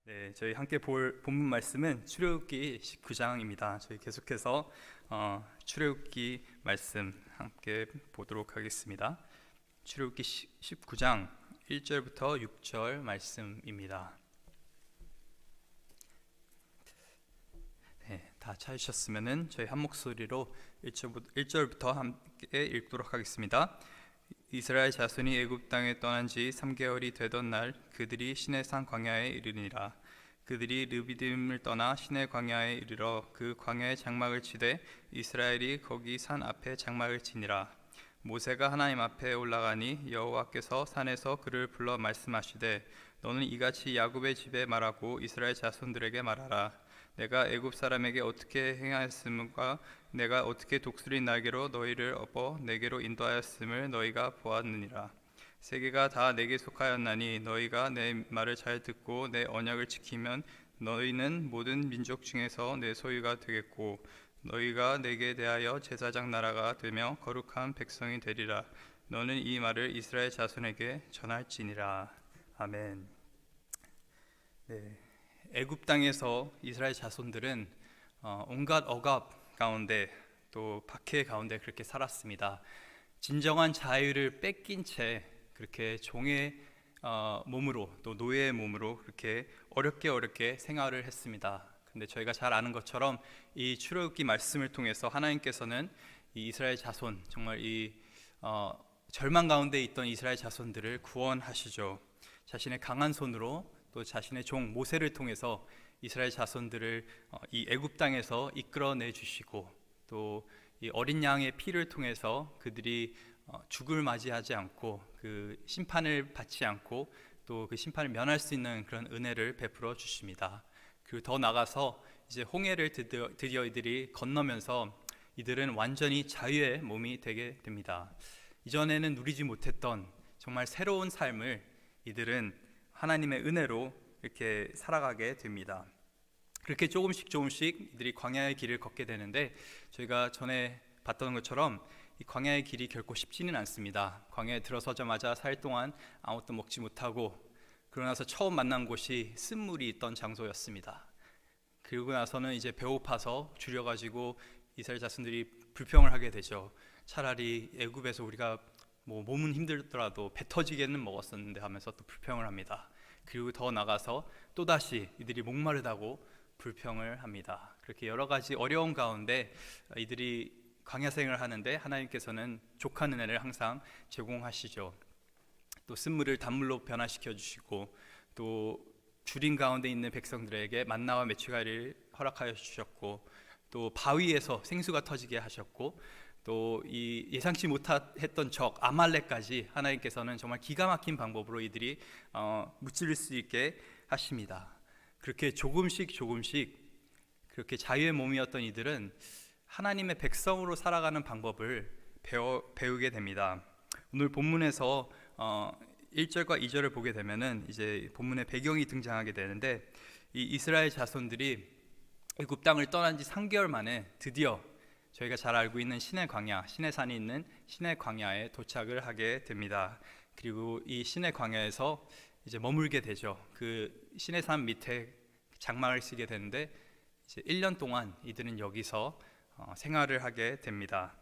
네, 저희 함께 볼 본문 말씀은 출애굽기 19장입니다. 저희 계속해서 출애굽기 말씀 함께 보도록 하겠습니다. 출애굽기 19장 1절부터 6절 말씀입니다. 네, 다 찾으셨으면은 저희 한 목소리로 1절부터 함께 읽도록 하겠습니다. 이스라엘 자손이 애굽 땅에 떠난 지 3개월이 되던 날 그들이 시내산 광야에 이르니라. 그들이 르비딤을 떠나 시내 광야에 이르러 그 광야에 장막을 치되 이스라엘이 거기 산 앞에 장막을 치니라. 모세가 하나님 앞에 올라가니 여호와께서 산에서 그를 불러 말씀하시되 너는 이같이 야곱의 집에 말하고 이스라엘 자손들에게 말하라. 내가 애굽 사람에게 어떻게 행하였음과 내가 어떻게 독수리 날개로 너희를 업어 내게로 인도하였음을 너희가 보았느니라. 세계가 다 내게 속하였나니 너희가 내 말을 잘 듣고 내 언약을 지키면 너희는 모든 민족 중에서 내 소유가 되겠고 너희가 내게 대하여 제사장 나라가 되며 거룩한 백성이 되리라. 너는 이 말을 이스라엘 자손에게 전할지니라. 아멘. 네. 애굽 땅에서 이스라엘 자손들은 온갖 억압 가운데 또 박해 가운데 그렇게 살았습니다. 진정한 자유를 뺏긴 채 그렇게 종의 몸으로 또 노예의 몸으로 그렇게 어렵게 생활을 했습니다. 근데 저희가 잘 아는 것처럼 이 출애굽기 말씀을 통해서 하나님께서는 이 이스라엘 자손, 정말 이 절망 가운데 있던 이스라엘 자손들을 구원하시죠. 자신의 강한 손으로 또 자신의 종 모세를 통해서 이스라엘 자손들을 이 애굽 땅에서 이끌어내 주시고 또 이 어린 양의 피를 통해서 그들이 죽을 맞이하지 않고 그 심판을 받지 않고 또 그 심판을 면할 수 있는 그런 은혜를 베풀어 주십니다. 그리고 더 나아가서 이제 홍해를 드디어 이들이 건너면서 이들은 완전히 자유의 몸이 되게 됩니다. 이전에는 누리지 못했던 정말 새로운 삶을 이들은 하나님의 은혜로 이렇게 살아가게 됩니다. 그렇게 조금씩 이들이 광야의 길을 걷게 되는데 저희가 전에 봤던 것처럼 이 광야의 길이 결코 쉽지는 않습니다. 광야에 들어서자마자 4일 동안 아무것도 먹지 못하고 그러고 나서 처음 만난 곳이 쓴물이 있던 장소였습니다. 그리고 나서는 이제 배고파서 줄여가지고 이스라엘 자손들이 불평을 하게 되죠. 차라리 애굽에서 우리가 몸은 힘들더라도 배 터지게는 먹었었는데 하면서 또 불평을 합니다. 그리고 더 나가서 또다시 이들이 목마르다고 불평을 합니다. 그렇게 여러 가지 어려운 가운데 이들이 광야 생활을 하는데 하나님께서는 족한 은혜를 항상 제공하시죠. 또 쓴물을 단물로 변화시켜 주시고 또 주림 가운데 있는 백성들에게 만나와 메추가리를 허락하여 주셨고 또 바위에서 생수가 터지게 하셨고 또 이 예상치 못했던 적 아말렉까지 하나님께서는 정말 기가 막힌 방법으로 이들이 무찌를 수 있게 하십니다. 그렇게 조금씩 그렇게 자유의 몸이었던 이들은 하나님의 백성으로 살아가는 방법을 배우게 됩니다. 오늘 본문에서 1절과 2절을 보게 되면은 이제 본문의 배경이 등장하게 되는데 이 이스라엘 자손들이 애굽 땅을 떠난 지 3개월 만에 드디어 저희가 잘 알고 있는 시내 광야, 시내산이 있는 시내 광야에 도착을 하게 됩니다. 그리고 이 시내 광야에서 이제 머물게 되죠. 그 시내산 밑에 장막을 치게 되는데 이제 1년 동안 이들은 여기서 생활을 하게 됩니다.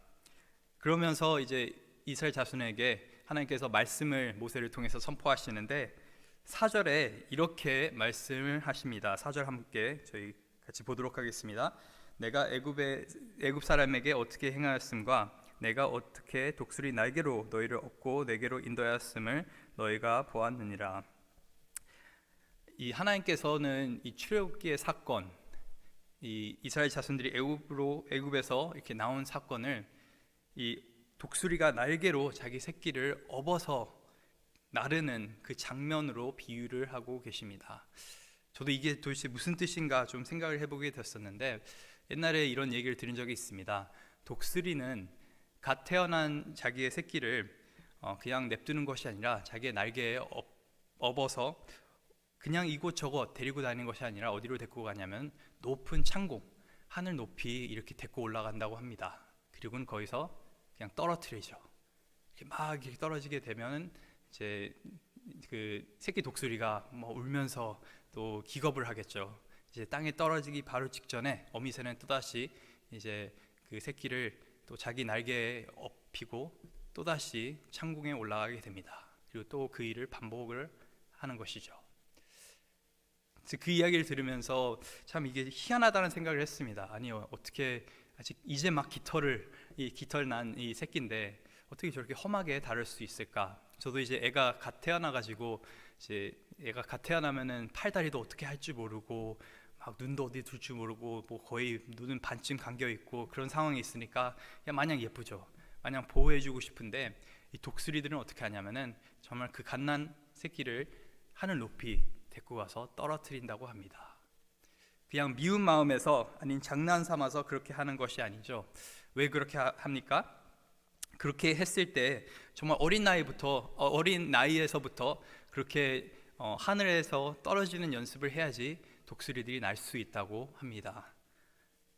그러면서 이제 이스라엘 자손에게 하나님께서 말씀을 모세를 통해서 선포하시는데 4절에 이렇게 말씀을 하십니다. 4절 함께 저희 같이 보도록 하겠습니다. 내가 애굽 사람에게 어떻게 행하였음과 내가 어떻게 독수리 날개로 너희를 업고 내게로 인도하였음을 너희가 보았느니라. 이 하나님께서는 이 출애굽기의 사건, 이 이스라엘 자손들이 애굽에서 이렇게 나온 사건을 이 독수리가 날개로 자기 새끼를 업어서 나르는 그 장면으로 비유를 하고 계십니다. 저도 이게 도대체 무슨 뜻인가 좀 생각을 해보게 됐었는데 옛날에 이런 얘기를 들은 적이 있습니다. 독수리는 갓 태어난 자기의 새끼를 그냥 냅두는 것이 아니라 자기의 날개에 업어서 그냥 이곳저곳 데리고 다니는 것이 아니라 어디로 데리고 가냐면 높은 창공, 하늘 높이 이렇게 데리고 올라간다고 합니다. 그리고는 거기서 그냥 떨어뜨리죠. 이렇게 떨어지게 되면 이제 그 새끼 독수리가 울면서 또 기겁을 하겠죠. 이제 땅에 떨어지기 바로 직전에 어미새는 또다시 이제 그 새끼를 또 자기 날개에 업히고 또다시 창궁에 올라가게 됩니다. 그리고 또 그 일을 반복을 하는 것이죠. 그 이야기를 들으면서 참 이게 희한하다는 생각을 했습니다. 아니요, 어떻게 아직 이제 막 깃털 난 이 새끼인데 어떻게 저렇게 험하게 다룰 수 있을까? 저도 이제 애가 갓 태어나가지고 이제 애가 갓 태어나면은 팔다리도 어떻게 할 줄 모르고 막 눈도 어디 둘 줄 모르고 뭐 거의 눈은 반쯤 감겨 있고 그런 상황이 있으니까 그냥 마냥 예쁘죠. 마냥 보호해주고 싶은데 이 독수리들은 어떻게 하냐면은 정말 그 갓난 새끼를 하늘 높이 데리고 가서 떨어뜨린다고 합니다. 그냥 미운 마음에서 아닌 장난 삼아서 그렇게 하는 것이 아니죠. 왜 그렇게 합니까? 그렇게 했을 때 정말 어린 나이에서부터 그렇게 하늘에서 떨어지는 연습을 해야지 독수리들이 날 수 있다고 합니다.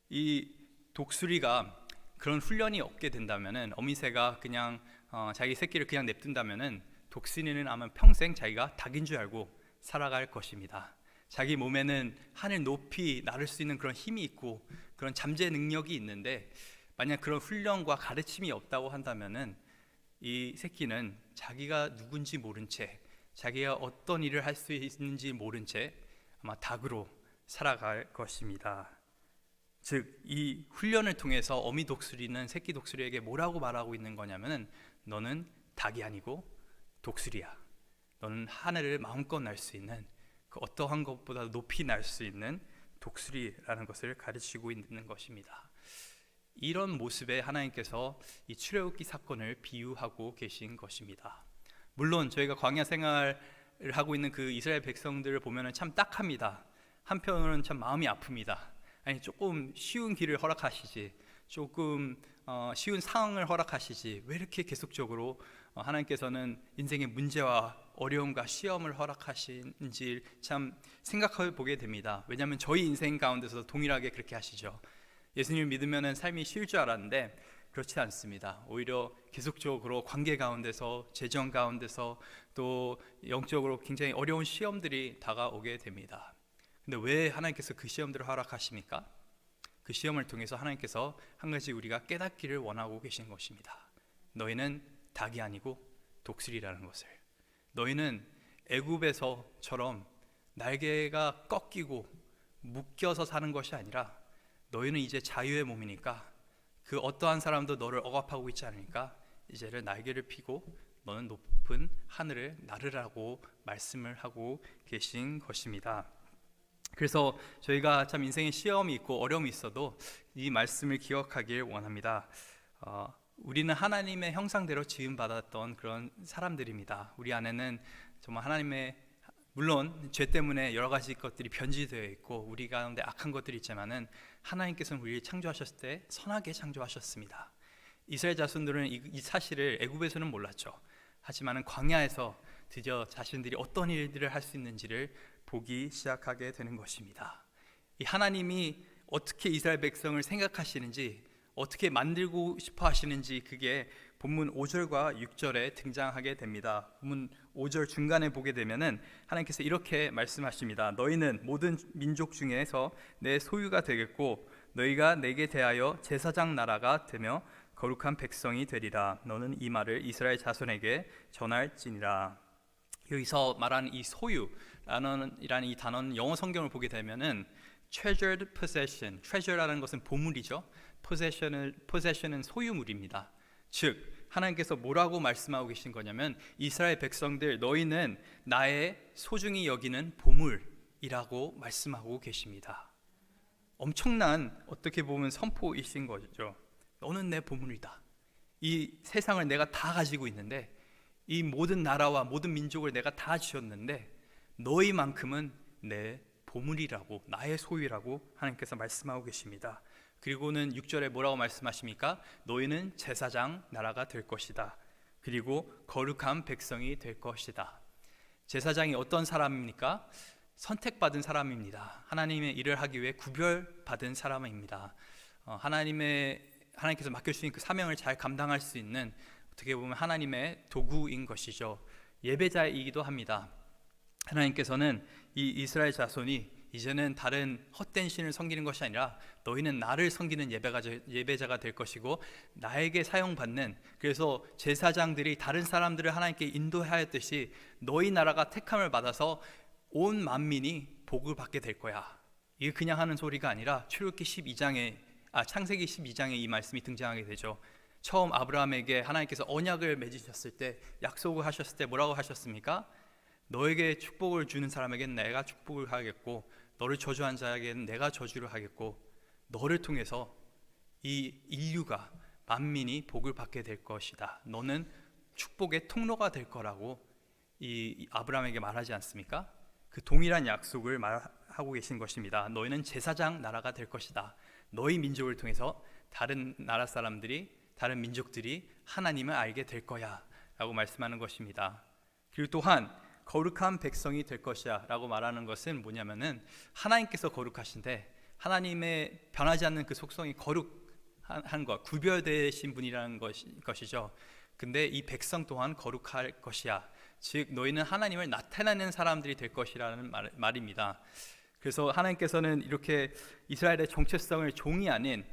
이 독수리가 그런 훈련이 없게 된다면은 어미새가 그냥 자기 새끼를 그냥 냅둔다면은 독수리는 아마 평생 자기가 닭인 줄 알고 살아갈 것입니다. 자기 몸에는 하늘 높이 나를 수 있는 그런 힘이 있고 그런 잠재 능력이 있는데 만약 그런 훈련과 가르침이 없다고 한다면은 이 새끼는 자기가 누군지 모른 채 자기가 어떤 일을 할 수 있는지 모른 채 아마 닭으로 살아갈 것입니다. 즉, 이 훈련을 통해서 어미 독수리는 새끼 독수리에게 뭐라고 말하고 있는 거냐면은 너는 닭이 아니고 독수리야. 너는 하늘을 마음껏 날 수 있는 그 어떠한 것보다 높이 날 수 있는 독수리라는 것을 가르치고 있는 것입니다. 이런 모습에 하나님께서 이 출애굽기 사건을 비유하고 계신 것입니다. 물론 저희가 광야 생활을 하고 있는 그 이스라엘 백성들을 보면 참 딱합니다. 한편으로는 참 마음이 아픕니다. 아니 조금 쉬운 길을 허락하시지, 조금 쉬운 상황을 허락하시지 왜 이렇게 계속적으로 하나님께서는 인생의 문제와 어려움과 시험을 허락하신지 참 생각해 보게 됩니다. 왜냐하면 저희 인생 가운데서 동일하게 그렇게 하시죠. 예수님을 믿으면 삶이 쉬울 줄 알았는데 그렇지 않습니다. 오히려 계속적으로 관계 가운데서, 재정 가운데서 또 영적으로 굉장히 어려운 시험들이 다가오게 됩니다. 근데 왜 하나님께서 그 시험들을 허락하십니까? 그 시험을 통해서 하나님께서 한 가지 우리가 깨닫기를 원하고 계신 것입니다. 너희는 닭이 아니고 독수리라는 것을. 너희는 애굽에서처럼 날개가 꺾이고 묶여서 사는 것이 아니라 너희는 이제 자유의 몸이니까 그 어떠한 사람도 너를 억압하고 있지 않으니까 이제는 날개를 펴고 너는 높은 하늘을 나르라고 말씀을 하고 계신 것입니다. 그래서 저희가 참 인생에 시험이 있고 어려움이 있어도 이 말씀을 기억하길 원합니다. 우리는 하나님의 형상대로 지음받았던 그런 사람들입니다. 우리 안에는 정말 하나님의, 물론 죄 때문에 여러 가지 것들이 변질되어 있고 우리 가운데 악한 것들이 있지만은 하나님께서는 우리를 창조하셨을 때 선하게 창조하셨습니다. 이스라엘 자손들은 이 사실을 애굽에서는 몰랐죠. 하지만은 광야에서 드디어 자신들이 어떤 일들을 할 수 있는지를 보기 시작하게 되는 것입니다. 이 하나님이 어떻게 이스라엘 백성을 생각하시는지, 어떻게 만들고 싶어 하시는지 그게 본문 5절과 6절에 등장하게 됩니다. 본문 5절 중간에 보게 되면은 하나님께서 이렇게 말씀하십니다. 너희는 모든 민족 중에서 내 소유가 되겠고 너희가 내게 대하여 제사장 나라가 되며 거룩한 백성이 되리라. 너는 이 말을 이스라엘 자손에게 전할지니라. 여기서 말하는 이 소유라는 이 단어는 영어 성경을 보게 되면은 treasured possession, treasure라는 것은 보물이죠. possession은 소유물입니다. 즉 하나님께서 뭐라고 말씀하고 계신 거냐면 이스라엘 백성들 너희는 나의 소중히 여기는 보물이라고 말씀하고 계십니다. 엄청난 어떻게 보면 선포이신 거죠. 너는 내 보물이다. 이 세상을 내가 다 가지고 있는데 이 모든 나라와 모든 민족을 내가 다 지었는데 너희만큼은 내 보물이라고, 나의 소유라고 하나님께서 말씀하고 계십니다. 그리고는 6절에 뭐라고 말씀하십니까? 너희는 제사장 나라가 될 것이다. 그리고 거룩한 백성이 될 것이다. 제사장이 어떤 사람입니까? 선택받은 사람입니다. 하나님의 일을 하기 위해 구별받은 사람입니다. 하나님께서 맡겨주신 그 사명을 잘 감당할 수 있는 어떻게 보면 하나님의 도구인 것이죠. 예배자이기도 합니다. 하나님께서는 이 이스라엘 자손이 이제는 다른 헛된 신을 섬기는 것이 아니라 너희는 나를 섬기는 예배자가 될 것이고 나에게 사용받는, 그래서 제사장들이 다른 사람들을 하나님께 인도하였듯이 너희 나라가 택함을 받아서 온 만민이 복을 받게 될 거야. 이게 그냥 하는 소리가 아니라 창세기 12장에 이 말씀이 등장하게 되죠. 처음 아브라함에게 하나님께서 언약을 맺으셨을 때, 약속을 하셨을 때 뭐라고 하셨습니까? 너에게 축복을 주는 사람에게는 내가 축복을 하겠고 너를 저주한 자에게는 내가 저주를 하겠고 너를 통해서 이 인류가, 만민이 복을 받게 될 것이다. 너는 축복의 통로가 될 거라고 이 아브라함에게 말하지 않습니까? 그 동일한 약속을 말하고 계신 것입니다. 너희는 제사장 나라가 될 것이다. 너희 민족을 통해서 다른 나라 사람들이, 다른 민족들이 하나님을 알게 될 거야 라고 말씀하는 것입니다. 그리고 또한 거룩한 백성이 될 것이야 라고 말하는 것은 뭐냐면은 하나님께서 거룩하신데 하나님의 변하지 않는 그 속성이 거룩한 것, 구별되신 분이라는 것이죠. 근데 이 백성 또한 거룩할 것이야. 즉 너희는 하나님을 나타내는 사람들이 될 것이라는 말입니다. 그래서 하나님께서는 이렇게 이스라엘의 정체성을 종이 아닌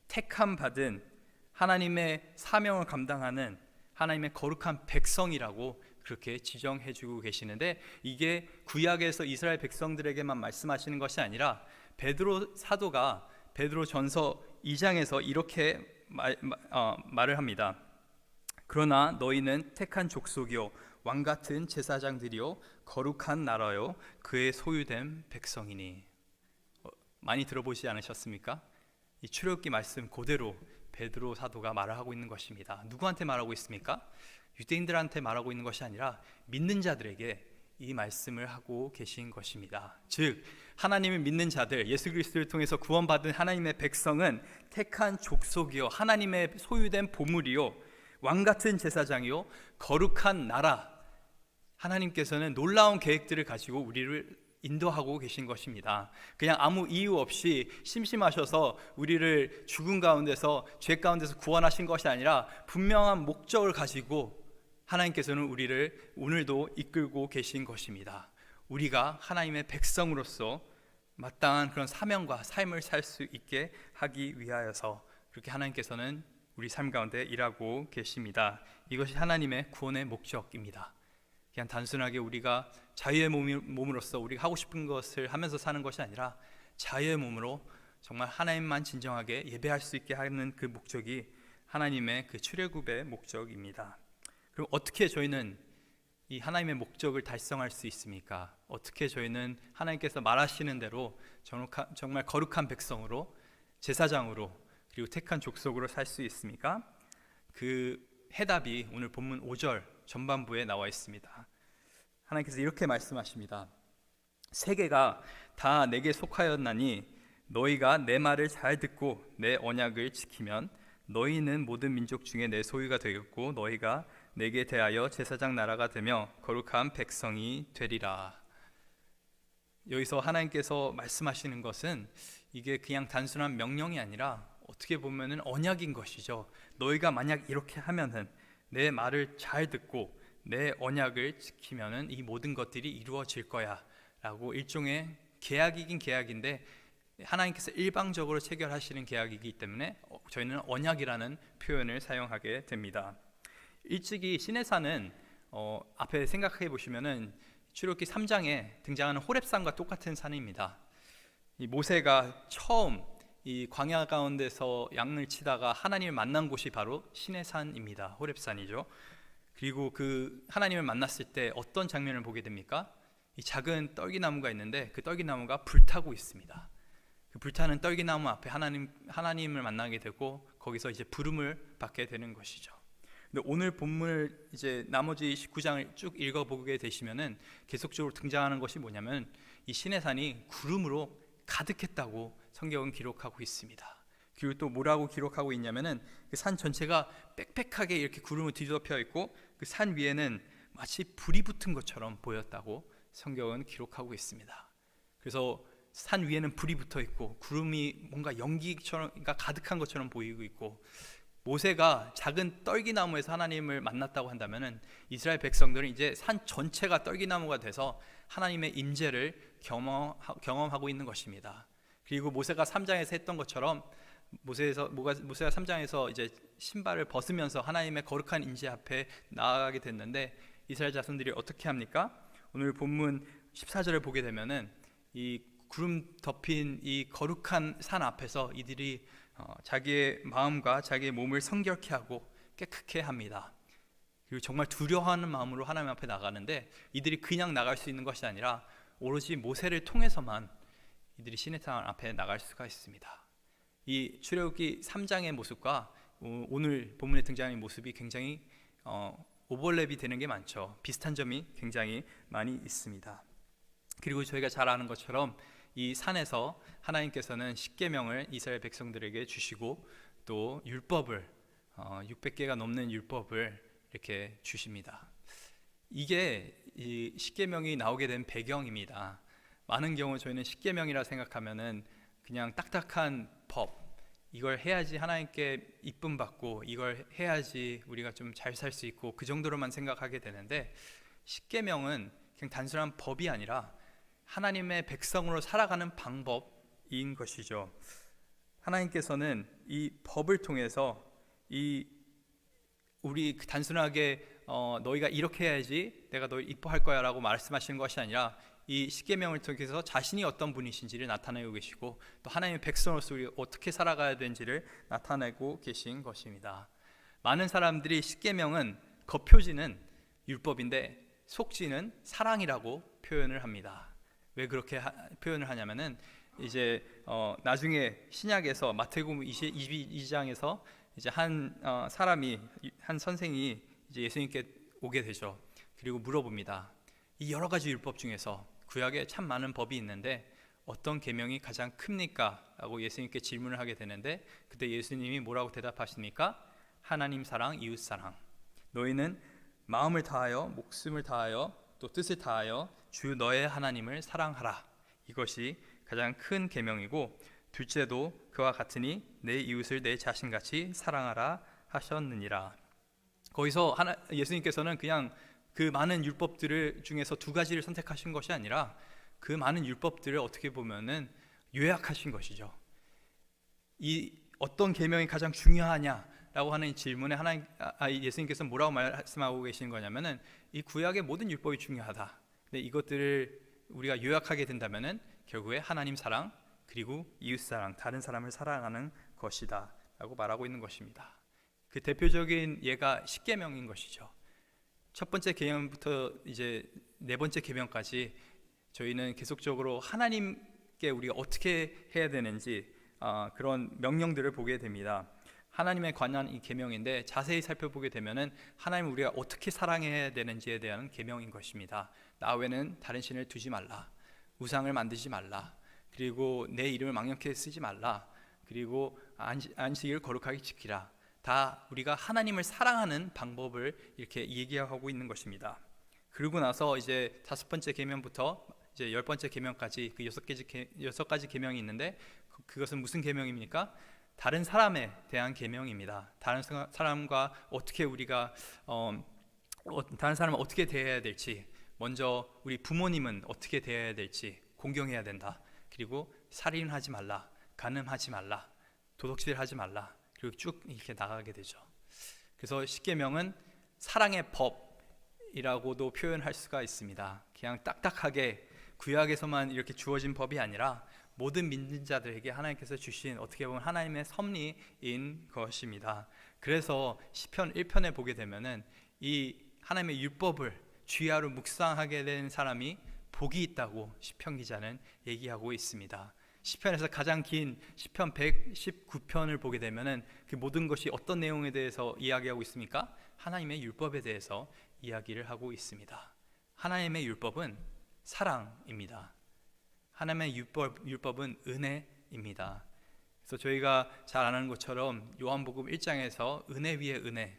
택함 받은 하나님의 사명을 감당하는 하나님의 거룩한 백성이라고 그렇게 지정해주고 계시는데, 이게 구약에서 이스라엘 백성들에게만 말씀하시는 것이 아니라 베드로 사도가 베드로전서 2장에서 이렇게 말을 합니다. 그러나 너희는 택한 족속이요 왕같은 제사장들이요 거룩한 나라요 그의 소유된 백성이니. 많이 들어보지 않으셨습니까? 이 출애굽기 말씀 그대로 베드로 사도가 말을 하고 있는 것입니다. 누구한테 말하고 있습니까? 유대인들한테 말하고 있는 것이 아니라 믿는 자들에게 이 말씀을 하고 계신 것입니다. 즉 하나님을 믿는 자들, 예수 그리스도를 통해서 구원받은 하나님의 백성은 택한 족속이요 하나님의 소유된 보물이요 왕같은 제사장이요 거룩한 나라. 하나님께서는 놀라운 계획들을 가지고 우리를 인도하고 계신 것입니다. 그냥 아무 이유 없이 심심하셔서 우리를 죽음 가운데서, 죄 가운데서 구원하신 것이 아니라 분명한 목적을 가지고 하나님께서는 우리를 오늘도 이끌고 계신 것입니다. 우리가 하나님의 백성으로서 마땅한 그런 사명과 삶을 살 수 있게 하기 위하여서 그렇게 하나님께서는 우리 삶 가운데 일하고 계십니다. 이것이 하나님의 구원의 목적입니다. 그냥 단순하게 우리가 자유의 몸으로서 우리가 하고 싶은 것을 하면서 사는 것이 아니라 자유의 몸으로 정말 하나님만 진정하게 예배할 수 있게 하는 그 목적이 하나님의 그 출애굽의 목적입니다. 그럼 어떻게 저희는 이 하나님의 목적을 달성할 수 있습니까? 어떻게 저희는 하나님께서 말하시는 대로 정말 거룩한 백성으로, 제사장으로, 그리고 택한 족속으로 살 수 있습니까? 그 해답이 오늘 본문 5절 전반부에 나와 있습니다. 하나님께서 이렇게 말씀하십니다. 세계가 다 내게 속하였나니 너희가 내 말을 잘 듣고 내 언약을 지키면 너희는 모든 민족 중에 내 소유가 되겠고 너희가 내게 대하여 제사장 나라가 되며 거룩한 백성이 되리라. 여기서 하나님께서 말씀하시는 것은 이게 그냥 단순한 명령이 아니라 어떻게 보면은 언약인 것이죠. 너희가 만약 이렇게 하면은, 내 말을 잘 듣고 내 언약을 지키면은 이 모든 것들이 이루어질 거야 라고 일종의 계약이긴 계약인데 하나님께서 일방적으로 체결하시는 계약이기 때문에 저희는 언약이라는 표현을 사용하게 됩니다. 일찍이 시내산은 앞에 생각해 보시면은 출애굽기 3장에 등장하는 호렙산과 똑같은 산입니다. 이 모세가 처음 이 광야 가운데서 양을 치다가 하나님을 만난 곳이 바로 시내산입니다. 호렙산이죠. 그리고 그 하나님을 만났을 때 어떤 장면을 보게 됩니까? 이 작은 떨기나무가 있는데 그 떨기나무가 불타고 있습니다. 그 불타는 떨기나무 앞에 하나님을 만나게 되고 거기서 이제 부름을 받게 되는 것이죠. 근데 오늘 본문을 이제 나머지 19장을 쭉 읽어보게 되시면은 계속적으로 등장하는 것이 뭐냐면 이 시내산이 구름으로 가득했다고 성경은 기록하고 있습니다. 그리고 또 뭐라고 기록하고 있냐면은 그 산 전체가 빽빽하게 이렇게 구름을 뒤덮여 있고 그 산 위에는 마치 불이 붙은 것처럼 보였다고 성경은 기록하고 있습니다. 그래서 산 위에는 불이 붙어 있고 구름이 뭔가 연기처럼, 그러니까 가득한 것처럼 보이고 있고, 모세가 작은 떨기나무에서 하나님을 만났다고 한다면은 이스라엘 백성들은 이제 산 전체가 떨기나무가 돼서 하나님의 임재를 경험하고 있는 것입니다. 그리고 모세가 3장에서 했던 것처럼 모세가 3장에서 이제 신발을 벗으면서 하나님의 거룩한 임재 앞에 나아가게 됐는데 이스라엘 자손들이 어떻게 합니까? 오늘 본문 14절을 보게 되면은 이 구름 덮인 이 거룩한 산 앞에서 이들이 자기의 마음과 자기의 몸을 성결케 하고 깨끗게 합니다. 그리고 정말 두려워하는 마음으로 하나님 앞에 나가는데 이들이 그냥 나갈 수 있는 것이 아니라 오로지 모세를 통해서만 이들이 시내산 앞에 나갈 수가 있습니다. 이 출애굽기 3장의 모습과 오늘 본문에 등장하는 모습이 굉장히 오버랩이 되는 게 많죠. 비슷한 점이 굉장히 많이 있습니다. 그리고 저희가 잘 아는 것처럼 이 산에서 하나님께서는 십계명을 이스라엘 백성들에게 주시고 또 율법을 600개가 넘는 율법을 이렇게 주십니다. 이게 이 십계명이 나오게 된 배경입니다. 많은 경우 저희는 십계명이라 생각하면은 그냥 딱딱한 법, 이걸 해야지 하나님께 이쁨 받고 이걸 해야지 우리가 좀 잘 살 수 있고 그 정도로만 생각하게 되는데 십계명은 그냥 단순한 법이 아니라 하나님의 백성으로 살아가는 방법인 것이죠. 하나님께서는 이 법을 통해서 우리 단순하게 너희가 이렇게 해야지 내가 너희 이뻐할 거야 라고 말씀하시는 것이 아니라 이 십계명을 통해서 자신이 어떤 분이신지를 나타내고 계시고 또 하나님의 백성으로서 우리가 어떻게 살아가야 되는지를 나타내고 계신 것입니다. 많은 사람들이 십계명은 겉표지는 율법인데 속지는 사랑이라고 표현을 합니다. 왜 그렇게 표현을 하냐면은 이제 나중에 신약에서 마태복음 22장에서 이제 한 선생이 이제 예수님께 오게 되죠. 그리고 물어봅니다. 이 여러 가지 율법 중에서 구약에 참 많은 법이 있는데 어떤 계명이 가장 큽니까? 라고 예수님께 질문을 하게 되는데 그때 예수님이 뭐라고 대답하십니까? 하나님 사랑, 이웃 사랑. 너희는 마음을 다하여 목숨을 다하여 또 뜻을 다하여 주 너의 하나님을 사랑하라. 이것이 가장 큰 계명이고 둘째도 그와 같으니 내 이웃을 내 자신같이 사랑하라 하셨느니라. 거기서 예수님께서는 그냥 그 많은 율법들을 중에서 두 가지를 선택하신 것이 아니라 그 많은 율법들을 어떻게 보면은 요약하신 것이죠. 이 어떤 계명이 가장 중요하냐라고 하는 질문에 예수님께서 뭐라고 말씀하고 계신 거냐면은 이 구약의 모든 율법이 중요하다. 근데 이것들을 우리가 요약하게 된다면은 결국에 하나님 사랑 그리고 이웃 사랑, 다른 사람을 사랑하는 것이다라고 말하고 있는 것입니다. 그 대표적인 예가 십계명인 것이죠. 첫 번째 계명부터 이제 네 번째 계명까지 저희는 계속적으로 하나님께 우리가 어떻게 해야 되는지 그런 명령들을 보게 됩니다. 하나님에 관한 이 계명인데 자세히 살펴보게 되면은 하나님을 우리가 어떻게 사랑해야 되는지에 대한 계명인 것입니다. 나 외에는 다른 신을 두지 말라. 우상을 만들지 말라. 그리고 내 이름을 망령케 쓰지 말라. 그리고 안식일을 거룩하게 지키라. 다 우리가 하나님을 사랑하는 방법을 이렇게 얘기하고 있는 것입니다. 그리고 나서 이제 다섯 번째 계명부터 이제 열 번째 계명까지 그 여섯 가지 계명이 있는데 그것은 무슨 계명입니까? 다른 사람에 대한 계명입니다. 다른 사람과 어떻게 우리가 다른 사람을 어떻게 대해야 될지, 먼저 우리 부모님은 어떻게 대해야 될지 공경해야 된다. 그리고 살인하지 말라, 간음하지 말라, 도둑질하지 말라. 그리고 쭉 이렇게 나가게 되죠. 그래서 십계명은 사랑의 법이라고도 표현할 수가 있습니다. 그냥 딱딱하게 구약에서만 이렇게 주어진 법이 아니라 모든 믿는 자들에게 하나님께서 주신 어떻게 보면 하나님의 섭리인 것입니다. 그래서 시편 1편에 보게 되면은 이 하나님의 율법을 주야로 묵상하게 된 사람이 복이 있다고 시편 기자는 얘기하고 있습니다. 시편에서 가장 긴 시편 119편을 보게 되면은 그 모든 것이 어떤 내용에 대해서 이야기하고 있습니까? 하나님의 율법에 대해서 이야기를 하고 있습니다. 하나님의 율법은 사랑입니다. 하나님의 율법은 은혜입니다. 그래서 저희가 잘 아는 것처럼 요한복음 1장에서 은혜 위에 은혜,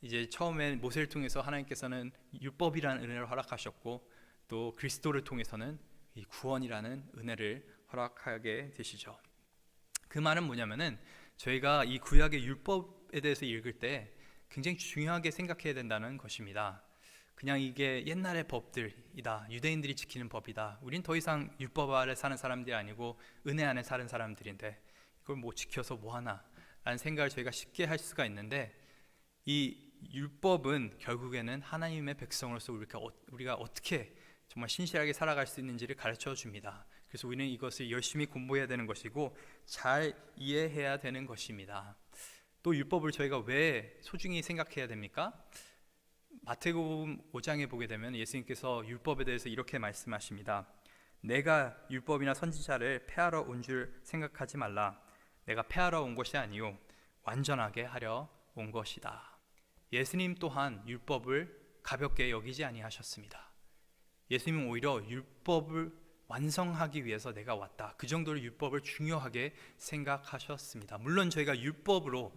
이제 처음에 모세를 통해서 하나님께서는 율법이라는 은혜를 허락하셨고 또 그리스도를 통해서는 이 구원이라는 은혜를 허락하게 되시죠. 그 말은 뭐냐면은 저희가 이 구약의 율법 율법에 대해서 읽을 때 굉장히 중요하게 생각해야 된다는 것입니다. 그냥 이게 옛날의 법들이다, 유대인들이 지키는 법이다, 우린 더 이상 율법 아래 사는 사람들이 아니고 은혜 안에 사는 사람들인데 이걸 뭐 지켜서 뭐하나 라는 생각을 저희가 쉽게 할 수가 있는데, 이 율법은 결국에는 하나님의 백성으로서 우리가 어떻게 정말 신실하게 살아갈 수 있는지를 가르쳐 줍니다. 그래서 우리는 이것을 열심히 공부해야 되는 것이고 잘 이해해야 되는 것입니다. 또 율법을 저희가 왜 소중히 생각해야 됩니까? 마태복음 5장에 보게 되면 예수님께서 율법에 대해서 이렇게 말씀하십니다. 내가 율법이나 선지자를 폐하러 온 줄 생각하지 말라. 내가 폐하러 온 것이 아니요 완전하게 하려 온 것이다. 예수님 또한 율법을 가볍게 여기지 아니하셨습니다. 예수님은 오히려 율법을 완성하기 위해서 내가 왔다, 그 정도로 율법을 중요하게 생각하셨습니다. 물론 저희가 율법으로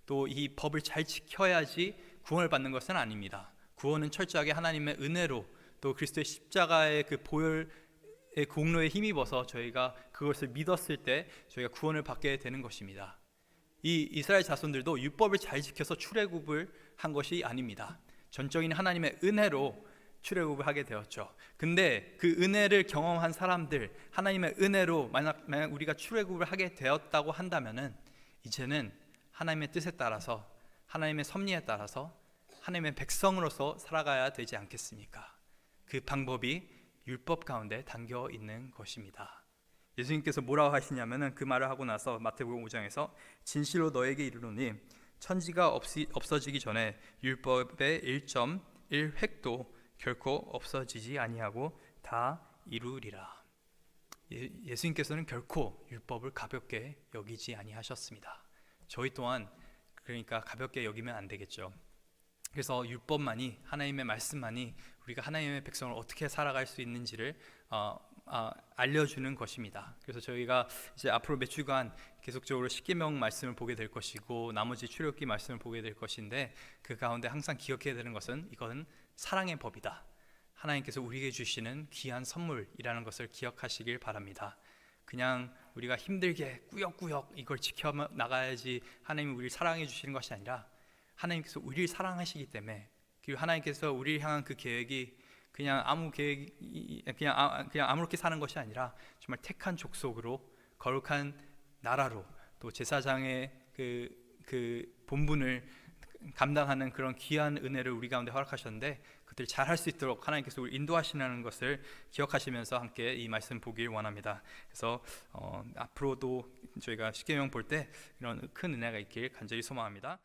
또 이 법을 잘 지켜야지 구원을 받는 것은 아닙니다. 구원은 철저하게 하나님의 은혜로 또 그리스도의 십자가의 그 보혈의 공로에 힘입어서 저희가 그것을 믿었을 때 저희가 구원을 받게 되는 것입니다. 이 이스라엘 자손들도 율법을 잘 지켜서 출애굽을 한 것이 아닙니다. 전적인 하나님의 은혜로 출애굽을 하게 되었죠. 근데 그 은혜를 경험한 사람들, 하나님의 은혜로 만약 우리가 출애굽을 하게 되었다고 한다면은 이제는 하나님의 뜻에 따라서, 하나님의 섭리에 따라서 하나님의 백성으로서 살아가야 되지 않겠습니까? 그 방법이 율법 가운데 담겨 있는 것입니다. 예수님께서 뭐라고 하시냐면은 그 말을 하고 나서 마태복음 5장에서 진실로 너에게 이르노니 천지가 없어지기 전에 율법의 1.1획도 결코 없어지지 아니하고 다 이루리라. 예수님께서는 결코 율법을 가볍게 여기지 아니하셨습니다. 저희 또한 그러니까 가볍게 여기면 안 되겠죠. 그래서 율법만이, 하나님의 말씀만이 우리가 하나님의 백성을 어떻게 살아갈 수 있는지를 알려주는 것입니다. 그래서 저희가 이제 앞으로 몇 주간 계속적으로 십계명 말씀을 보게 될 것이고 나머지 출애굽기 말씀을 보게 될 것인데, 그 가운데 항상 기억해야 되는 것은 이건 사랑의 법이다, 하나님께서 우리에게 주시는 귀한 선물이라는 것을 기억하시길 바랍니다. 그냥 우리가 힘들게 꾸역꾸역 이걸 지켜나가야지 하나님이 우리를 사랑해 주시는 것이 아니라 하나님께서 우리를 사랑하시기 때문에, 그리고 하나님께서 우리를 향한 그 계획이 그냥 아무렇게 사는 것이 아니라 정말 택한 족속으로, 거룩한 나라로, 또 제사장의 그 본분을 감당하는 그런 귀한 은혜를 우리 가운데 허락하셨는데, 그들 잘 할 수 있도록 하나님께서 우리 인도하시는 것을 기억하시면서 함께 이 말씀 보길 원합니다. 그래서 앞으로도 저희가 십계명 볼 때 이런 큰 은혜가 있길 간절히 소망합니다.